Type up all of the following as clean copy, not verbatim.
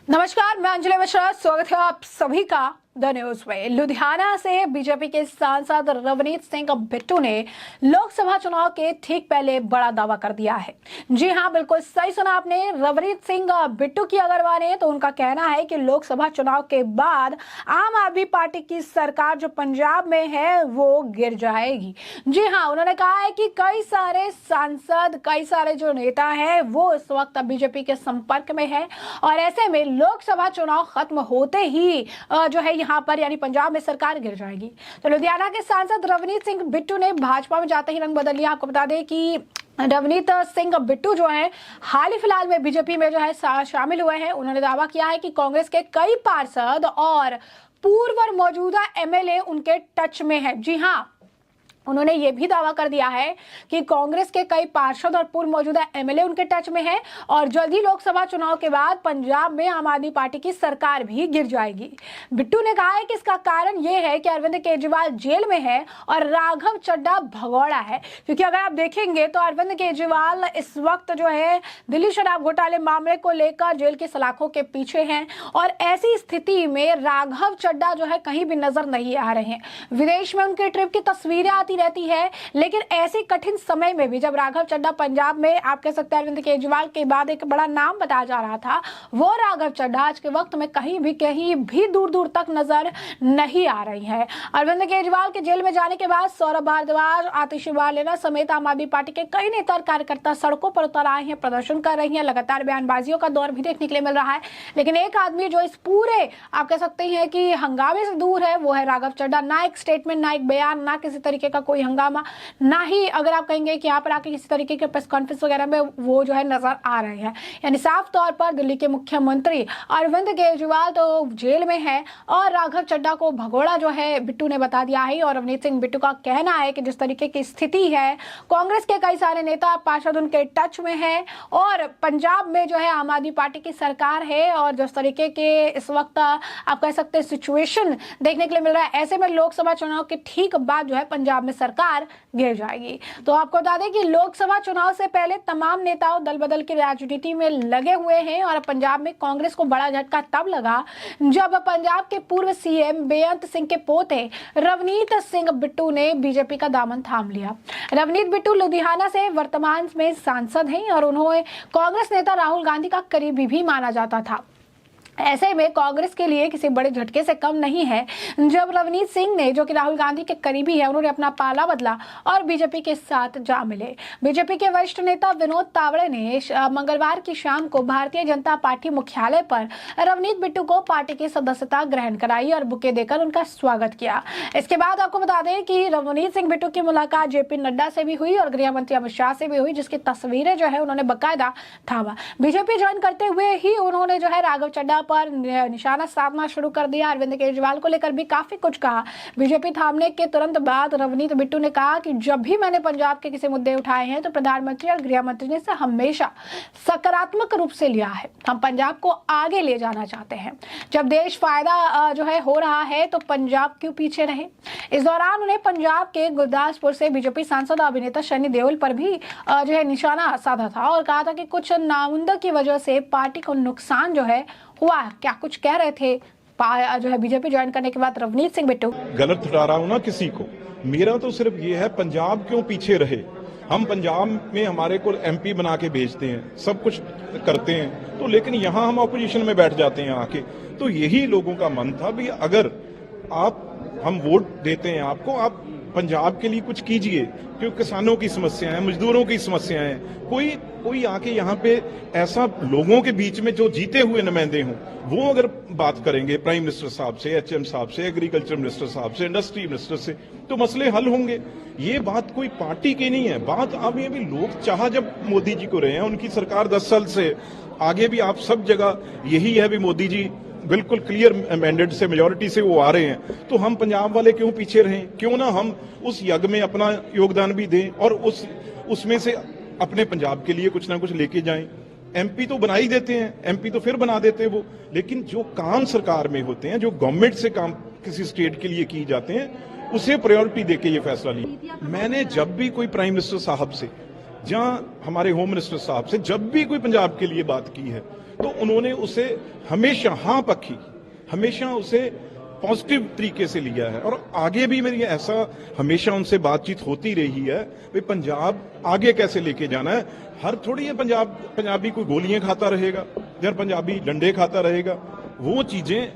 नमस्कार, मैं अंजलि मिश्रा। स्वागत है आप सभी का द न्यूज में। लुधियाना से बीजेपी के सांसद रवनीत सिंह बिट्टू ने लोकसभा चुनाव के ठीक पहले बड़ा दावा कर दिया है। जी हां, बिल्कुल सही सुना आपने। रवनीत सिंह बिट्टू की अगर माने तो उनका कहना है कि लोकसभा चुनाव के बाद आम आदमी पार्टी की सरकार जो पंजाब में है वो गिर जाएगी। जी हां, उन्होंने कहा है कि कई सारे सांसद, कई सारे जो नेता हैं वो इस वक्त बीजेपी के संपर्क में है और ऐसे में लोकसभा चुनाव खत्म होते ही जो है यहाँ पर यानी पंजाब में सरकार गिर जाएगी। तो लुधियाना के सांसद रवनीत सिंह बिट्टू ने भाजपा में जाते ही रंग बदल लिया। आपको बता दें कि रवनीत सिंह बिट्टू जो है हाल ही फिलहाल में बीजेपी में जो है शामिल हुए हैं। उन्होंने दावा किया है कि कांग्रेस के कई पार्षद और पूर्व और मौजूदा एमएलए उनके टच में है। जी हाँ, उन्होंने ये भी दावा कर दिया है कि कांग्रेस के कई पार्षद और पूर्व मौजूदा एमएलए उनके टच में है और जल्द ही लोकसभा चुनाव के बाद पंजाब में आम आदमी पार्टी की सरकार भी गिर जाएगी। बिट्टू ने कहा है कि इसका कारण ये है कि अरविंद केजरीवाल जेल में है और राघव चड्ढा भगौड़ा है, क्योंकि अगर आप देखेंगे तो अरविंद केजरीवाल इस वक्त जो है दिल्ली शराब घोटाले मामले को लेकर जेल की सलाखों के पीछे हैं और ऐसी स्थिति में राघव चड्ढा जो है कहीं भी नजर नहीं आ रहे हैं। विदेश में उनके ट्रिप की तस्वीरें आती रहती है, लेकिन ऐसे कठिन समय में भी जब राघव चड्ढा पंजाब में आप कह सकते हैं अरविंद केजरीवाल के बाद एक बड़ा नाम बताया जा रहा था, वो राघव चड्ढा आज के वक्त में कहीं भी दूर दूर तक नजर नहीं आ रही है। अरविंद केजरीवाल के जेल में जाने के बाद सौरभ भारद्वाज, आतिशी वालेला समेत आम आदमी पार्टी के कई नेता और कार्यकर्ता सड़कों पर उतर आए हैं, प्रदर्शन कर रही हैं। लगातार बयानबाजियों का दौर भी देखने के लिए मिल रहा है, लेकिन एक आदमी जो इस पूरे आप कह सकते हैं कि हंगामे से दूर है वो है राघव चड्ढा। ना एक स्टेटमेंट, ना एक बयान, ना किसी तरीके का कोई हंगामा, ना ही अगर आप कहेंगे कि यहाँ पर आके किसी तरीके के प्रेस कॉन्फ्रेंस वगैरह में वो जो है नजर आ रहे हैं। यानी साफ तौर पर दिल्ली के मुख्यमंत्री अरविंद केजरीवाल तो जेल में है और राघव चड्ढा को भगोड़ा जो है बिट्टू ने बता दिया है। और रवनीत सिंह बिट्टू का कहना है कि जिस तरीके की स्थिति है, कांग्रेस के कई सारे नेता पार्षद उनके टच में है और पंजाब में जो है आम आदमी पार्टी की सरकार है और जिस तरीके के इस वक्त आप कह सकते हैं सिचुएशन देखने के लिए मिल रहा है, ऐसे में लोकसभा चुनाव के ठीक बाद जो है पंजाब में सरकार गिर जाएगी। तो आपको बता दें कि लोकसभा चुनाव से पहले तमाम नेताओं दल बदल की राजनीति में लगे हुए हैं और पंजाब में कांग्रेस को बड़ा झटका तब लगा जब पंजाब के पूर्व सीएम बेअंत सिंह के पोते रवनीत सिंह बिट्टू ने बीजेपी का दामन थाम लिया। रवनीत बिट्टू लुधियाना से वर्तमान में सांसद हैं और उन्होंने कांग्रेस नेता राहुल गांधी का करीबी भी माना जाता था। ऐसे में कांग्रेस के लिए किसी बड़े झटके से कम नहीं है जब रवनीत सिंह ने, जो कि राहुल गांधी के करीबी है, उन्होंने अपना पाला बदला और बीजेपी के साथ जा मिले। बीजेपी के वरिष्ठ नेता विनोद तावड़े ने मंगलवार की शाम को भारतीय जनता पार्टी मुख्यालय पर रवनीत बिट्टू को पार्टी की सदस्यता ग्रहण कराई और बुके देकर उनका स्वागत किया। इसके बाद आपको बता दें कि रवनीत सिंह बिट्टू की मुलाकात जेपी नड्डा से भी हुई और गृह मंत्री अमित शाह से भी हुई, जिसकी तस्वीरें जो है उन्होंने बाकायदा थामा। बीजेपी ज्वाइन करते हुए ही उन्होंने जो है राघव चड्ढा पर निशाना साधना शुरू कर दिया। अरविंद केजरीवाल को लेकर भी काफी कुछ कहा। बीजेपी थामने के तुरंत बाद रवनीत बिट्टू ने कहा कि जब भी मैंने पंजाब के किसी मुद्दे उठाए हैं तो प्रधानमंत्री और गृह मंत्री ने इसे हमेशा सकारात्मक रूप से लिया है। हम पंजाब को आगे ले जाना चाहते हैं। जब देश फायदा जो है हो रहा है तो पंजाब क्यों पीछे रहे। इस दौरान उन्हें पंजाब के गुरदासपुर से बीजेपी सांसद अभिनेता सनी देओल पर भी जो है निशाना साधा था और कहा था कि कुछ नामुमकिन की वजह से पार्टी को नुकसान जो है हुआ। क्या कुछ कह रहे थे जो है बीजेपी ज्वाइन करने के बाद रवनीत सिंह बिट्टू। गलत ठहरा रहा हूं ना किसी को, मेरा तो सिर्फ ये है पंजाब क्यों पीछे रहे। हम पंजाब में हमारे को एमपी बना के भेजते हैं, सब कुछ करते हैं, तो लेकिन यहाँ हम ऑपोजिशन में बैठ जाते हैं आके। तो यही लोगों का मन था भी अगर हम वोट देते हैं आपको, आप पंजाब के लिए कुछ कीजिए, क्योंकि किसानों की समस्याएं हैं, मजदूरों की समस्याएं हैं। कोई आके यहाँ पे ऐसा लोगों के बीच में जो जीते हुए नुमाइंदे हों, वो अगर बात करेंगे प्राइम मिनिस्टर साहब से, एचएम साहब से, एग्रीकल्चर मिनिस्टर साहब से, इंडस्ट्री मिनिस्टर से, तो मसले हल होंगे। ये बात कोई पार्टी की नहीं है। बात अब ये भी लोग चाह जब मोदी जी को रहे हैं, उनकी सरकार 10 साल से आगे भी आप सब जगह यही है भी मोदी जी बिल्कुल क्लियर मैंडेट से, मेजोरिटी से वो आ रहे हैं, तो हम पंजाब वाले क्यों पीछे रहें। क्यों ना हम उस यज्ञ में अपना योगदान भी दें और उसमें से अपने पंजाब के लिए कुछ ना कुछ लेके जाएं। एमपी तो बना ही देते हैं, एमपी तो फिर बना देते हैं वो, लेकिन जो काम सरकार में होते हैं, जो गवर्नमेंट से काम किसी स्टेट के लिए किए जाते हैं, उसे प्रायोरिटी देके ये फैसला लिया। मैंने जब भी कोई प्राइम मिनिस्टर साहब से, जहां हमारे होम मिनिस्टर साहब से जब भी कोई पंजाब के लिए बात की है, तो उन्होंने उसे हमेशा हाँ पक्की, हमेशा उसे पॉजिटिव तरीके से लिया है। और आगे भी मेरी ऐसा हमेशा उनसे बातचीत होती रही है, भाई पंजाब आगे कैसे लेके जाना है। हर थोड़ी है पंजाबी कोई गोलियां खाता रहेगा या पंजाबी डंडे खाता रहेगा। वो चीजें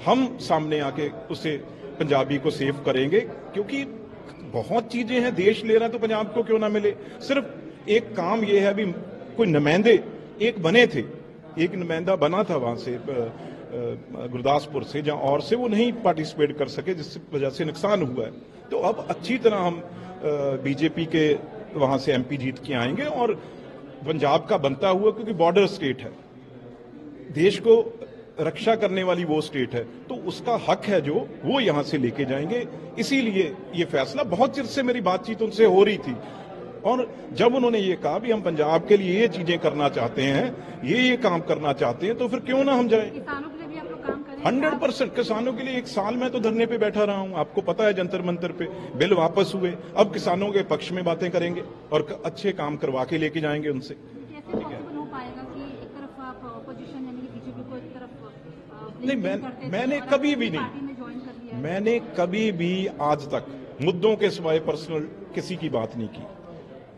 हम सामने आके उसे पंजाबी को सेव करेंगे, क्योंकि बहुत चीजें हैं, देश ले रहा है तो पंजाब को क्यों ना मिले। सिर्फ एक काम ये है, अभी कोई नुमाइंदे एक बने थे, एक नुमाइंदा बना था वहां से गुरदासपुर से जहां और से, वो नहीं पार्टिसिपेट कर सके, जिससे वजह से नुकसान हुआ है। तो अब अच्छी तरह हम बीजेपी के वहां से एमपी जीत के आएंगे और पंजाब का बनता हुआ, क्योंकि बॉर्डर स्टेट है, देश को रक्षा करने वाली वो स्टेट है, तो उसका हक है जो वो यहां से लेके जाएंगे। इसीलिए ये फैसला, बहुत चिर से मेरी बातचीत उनसे हो रही थी और जब उन्होंने ये कहा भी हम पंजाब के लिए ये चीजें करना चाहते हैं, ये काम करना चाहते हैं, तो फिर क्यों ना हम जाएं। किसानों के लिए भी आप लोग काम करें? 100% किसानों के लिए। एक साल में तो धरने पे बैठा रहा हूं, आपको पता है, जंतर मंतर पे बिल वापस हुए। अब किसानों के पक्ष में बातें करेंगे और अच्छे काम करवा के लेके जाएंगे उनसे। कैसे पॉसिबल हो पाएगा कि एक तरफ आप अपोजिशन यानी कि बीजेपी को एक तरफ नहीं, मैंने कभी भी नहीं, पार्टी में ज्वाइन कर लिया है? मैंने कभी भी आज तक मुद्दों के सिवाय पर्सनल किसी की बात नहीं की।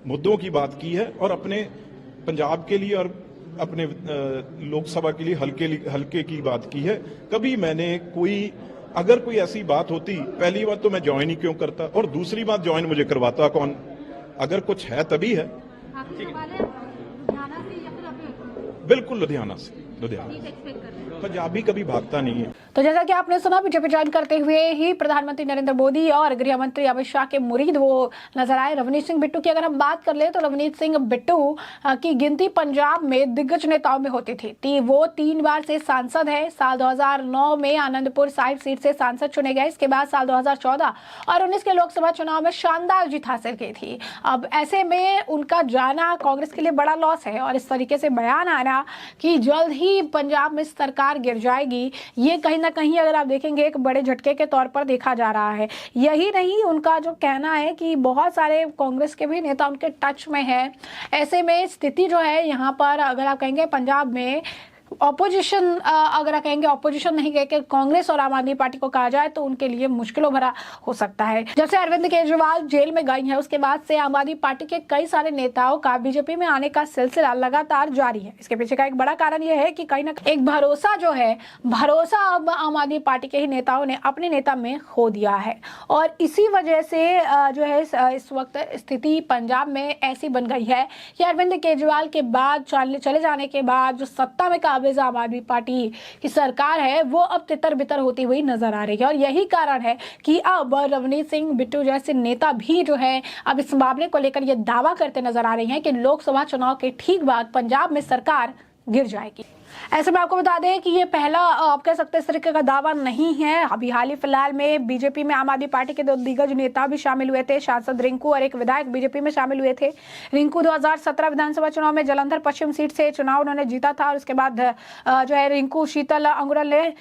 मुद्दों की बात की है और अपने पंजाब के लिए और अपने लोकसभा के लिए हल्के की बात की है। कभी मैंने अगर कोई ऐसी बात होती, पहली बात तो मैं ज्वाइन ही क्यों करता, और दूसरी बात ज्वाइन मुझे करवाता कौन। अगर कुछ है तभी है। आखिरी सवाल है, लुधियाना से या फिर आप बिल्कुल लुधियाना से, लुधियाना सीट एक्सपेक्ट कर रहे हैं? पंजाबी कभी भागता नहीं है। तो जैसा कि आपने सुना, बीजेपी ज्वाइन करते हुए ही प्रधानमंत्री नरेंद्र मोदी और गृह मंत्री अमित शाह के मुरीद वो नजर आए। रवनीत सिंह बिट्टू की अगर हम बात कर ले तो रवनीत सिंह बिट्टू की गिनती पंजाब में दिग्गज नेताओं में होती थी। वो 3 बार से सांसद है। साल 2009 में आनंदपुर साहिब सीट से सांसद चुने गए। इसके बाद साल 2014 और 19 के लोकसभा चुनाव में शानदार जीत हासिल की थी। अब ऐसे में उनका जाना कांग्रेस के लिए बड़ा लॉस है और इस तरीके से बयान आना कि जल्द ही पंजाब में सरकार गिर जाएगी, ये कहीं ना कहीं अगर आप देखेंगे एक बड़े झटके के तौर पर देखा जा रहा है। यही नहीं, उनका जो कहना है कि बहुत सारे कांग्रेस के भी नेता उनके टच में है। ऐसे में स्थिति जो है यहाँ पर अगर आप कहेंगे पंजाब में ऑपोजिशन, अगर आप कहेंगे ऑपोजिशन नहीं कह के कांग्रेस और आम आदमी पार्टी को कहा जाए तो उनके लिए मुश्किलों भरा हो सकता है। जब से अरविंद केजरीवाल जेल में गई हैं उसके बाद से आम आदमी पार्टी के कई सारे नेताओं का बीजेपी में आने का सिलसिला लगातार जारी है। इसके पीछे का एक बड़ा कारण यह है कि कहीं ना एक भरोसा जो है, भरोसा अब आम आदमी पार्टी के ही नेताओं ने अपने नेता में खो दिया है और इसी वजह से जो है इस वक्त स्थिति पंजाब में ऐसी बन गई है कि अरविंद केजरीवाल के बाद चले जाने के बाद जो सत्ता में आम आदमी पार्टी की सरकार है वो अब तितर बितर होती हुई नजर आ रही है। और यही कारण है कि अब रवनीत सिंह बिट्टू जैसे नेता भी जो है अब इस मामले को लेकर ये दावा करते नजर आ रहे हैं कि लोकसभा चुनाव के ठीक बाद पंजाब में सरकार गिर जाएगी। ऐसे में आपको बता दें कि ये पहला आप कह सकते हैं इस तरीके का दावा नहीं है। अभी हाल ही फिलहाल में बीजेपी में आम आदमी पार्टी के 2 दिग्गज नेता भी शामिल हुए थे। सांसद रिंकू और एक विधायक बीजेपी में शामिल हुए थे। रिंकू 2017 विधानसभा चुनाव में जालंधर पश्चिम सीट से चुनाव उन्होंने जीता था और उसके बाद जो है रिंकू शीतल अंगुरल ने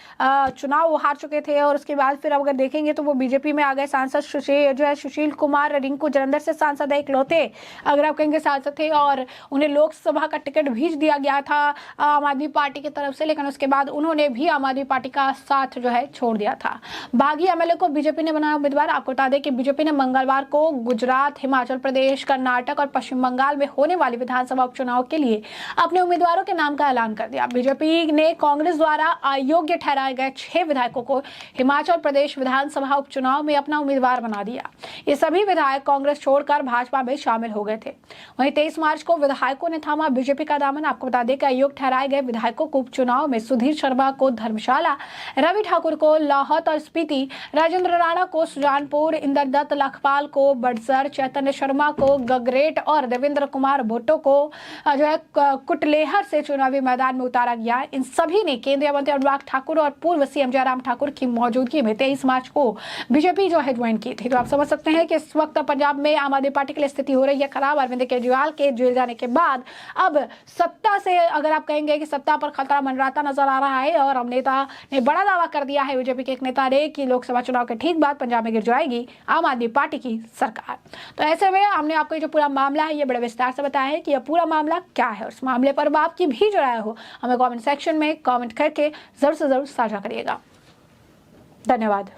चुनाव हार चुके थे और उसके बाद फिर अगर देखेंगे तो वो बीजेपी में आ गए। सांसद जो है सुशील कुमार रिंकू जालंधर से सांसद है, इकलौते अगर आप कहेंगे सांसद थे और उन्हें लोकसभा का टिकट भी दिया गया था आम आदमी पार्टी की तरफ से, लेकिन उसके बाद उन्होंने भी आम आदमी पार्टी का साथ जो है छोड़ दिया था। बागी एमएलए को बीजेपी ने बनाया उम्मीदवार। आपको बता दें कि बीजेपी ने मंगलवार को गुजरात, हिमाचल प्रदेश, कर्नाटक और पश्चिम बंगाल में होने वाली विधानसभा उपचुनाव के लिए अपने उम्मीदवारों के नाम का ऐलान कर दिया। बीजेपी ने कांग्रेस द्वारा अयोग्य ठहराए गए 6 विधायकों को हिमाचल प्रदेश विधानसभा उपचुनाव में अपना उम्मीदवार बना दिया। ये सभी विधायक कांग्रेस छोड़कर भाजपा में शामिल हो गए थे। वहीं 23 मार्च को विधायकों ने थामा बीजेपी का दामन। आपको बता दें कि अयोग्य ठहराए गए विधायकों को उपचुनाव में सुधीर शर्मा को धर्मशाला, रवि ठाकुर को लाहौर और स्पीति, राजेंद्र राणा को सुजानपुर, इंद्रदत्त लखपाल को बड़सर, चैतन्य शर्मा को गगरेट और देवेंद्र कुमार भुट्टो को जो है कुटलेहर से चुनावी मैदान में उतारा गया। इन सभी ने केंद्रीय मंत्री अनुराग ठाकुर और पूर्व सीएम जयराम ठाकुर की मौजूदगी में 23 मार्च को बीजेपी जो है ज्वाइन की थी। तो आप समझ सकते हैं कि इस वक्त पंजाब में आम आदमी पार्टी के लिए स्थिति हो रही है खराब। अरविंद केजरीवाल के जेल जाने के बाद अब सत्ता से अगर आप कहेंगे कि सत्ता पर खतरा मंडराता नजर आ रहा है और अब नेता ने बड़ा दावा कर दिया है, बीजेपी के एक नेता ने, कि लोकसभा चुनाव के ठीक बाद पंजाब में गिर जाएगी आम आदमी पार्टी की सरकार। तो ऐसे में हमने आपको जो पूरा मामला है ये बड़े विस्तार से बताया है कि यह पूरा मामला क्या है। उस मामले पर आपकी भी जो राय हो हमें कमेंट सेक्शन में कमेंट करके जरूर से जरूर साझा करिएगा। धन्यवाद।